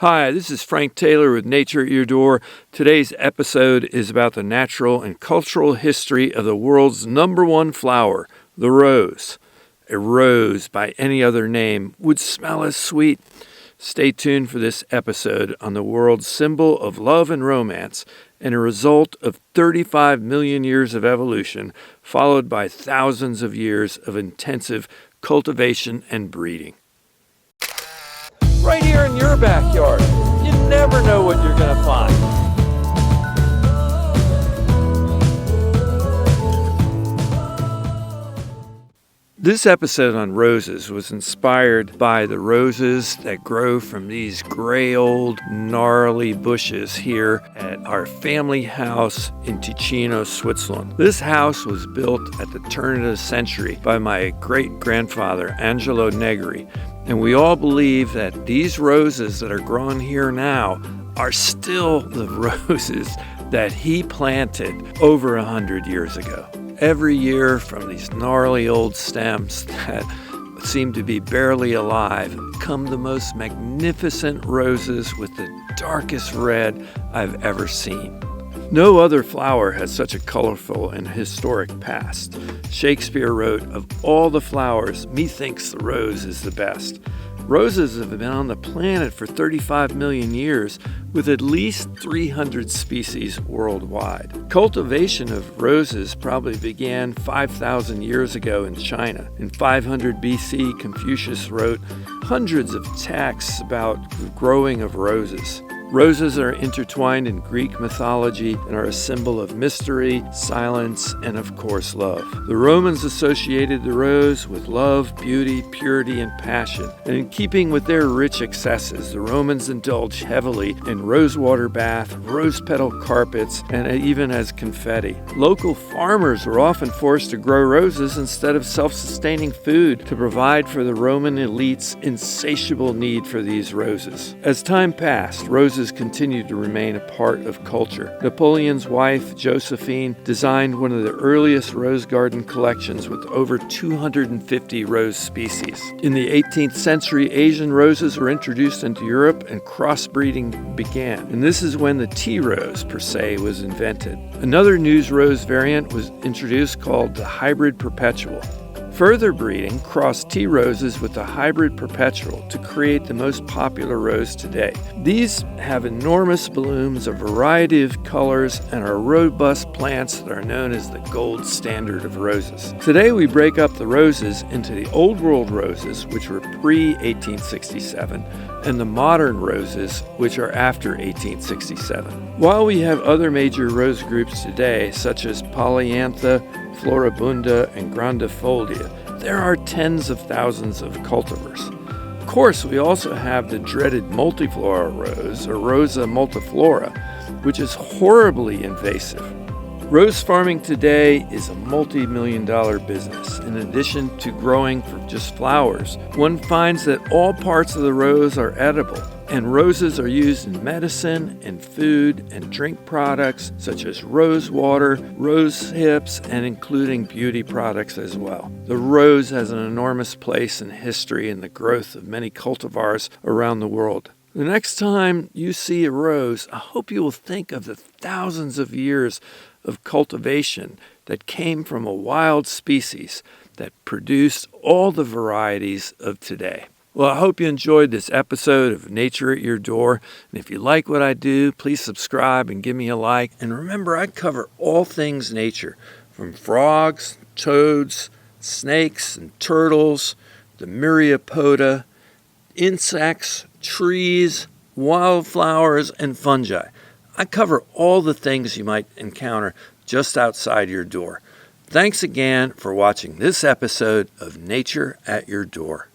Hi, this is Frank Taylor with Nature at Your Door. Today's episode is about the natural and cultural history of the world's number one flower, the rose. A rose by any other name would smell as sweet. Stay tuned for this episode on the world's symbol of love and romance and a result of 35 million years of evolution, followed by thousands of years of intensive cultivation and breeding. Right here in your backyard. You never know what you're going to find. This episode on roses was inspired by the roses that grow from these gray old gnarly bushes here at our family house in Ticino, Switzerland. This house was built at the turn of the century by my great-grandfather, Angelo Negri. And we all believe that these roses that are grown here now are still the roses that he planted over 100 years ago. Every year, from these gnarly old stems that seem to be barely alive, come the most magnificent roses with the darkest red I've ever seen. No other flower has such a colorful and historic past. Shakespeare wrote, "Of all the flowers, methinks the rose is the best." Roses have been on the planet for 35 million years, with at least 300 species worldwide. Cultivation of roses probably began 5,000 years ago in China. In 500 BC, Confucius wrote hundreds of texts about the growing of roses. Roses are intertwined in Greek mythology and are a symbol of mystery, silence, and of course love. The Romans associated the rose with love, beauty, purity, and passion. And in keeping with their rich excesses, the Romans indulged heavily in rosewater bath, rose petal carpets, and even as confetti. Local farmers were often forced to grow roses instead of self-sustaining food to provide for the Roman elite's insatiable need for these roses. As time passed, roses continued to remain a part of culture. Napoleon's wife, Josephine, designed one of the earliest rose garden collections with over 250 rose species. In the 18th century, Asian roses were introduced into Europe and crossbreeding began. And this is when the tea rose, per se, was invented. Another news rose variant was introduced called the hybrid perpetual. Further breeding crossed tea roses with the hybrid perpetual to create the most popular rose today. These have enormous blooms, a variety of colors, and are robust plants that are known as the gold standard of roses. Today we break up the roses into the Old World roses, which were pre-1867, and the modern roses, which are after 1867. While we have other major rose groups today, such as Polyantha, Floribunda, and Grandifolia, there are tens of thousands of cultivars. Of course, we also have the dreaded Multiflora rose, or Rosa multiflora, which is horribly invasive. Rose farming today is a multi-million-dollar business. In addition to growing for just flowers, one finds that all parts of the rose are edible, and roses are used in medicine and food and drink products such as rose water, rose hips, and including beauty products as well. The rose has an enormous place in history and the growth of many cultivars around the world. The next time you see a rose, I hope you will think of the thousands of years of cultivation that came from a wild species that produced all the varieties of today. Well, I hope you enjoyed this episode of Nature at Your Door. And if you like what I do, please subscribe and give me a like. And remember, I cover all things nature, from frogs, toads, snakes and turtles, the myriapoda, insects, trees, wildflowers, and fungi. I cover all the things you might encounter just outside your door. Thanks again for watching this episode of Nature at Your Door.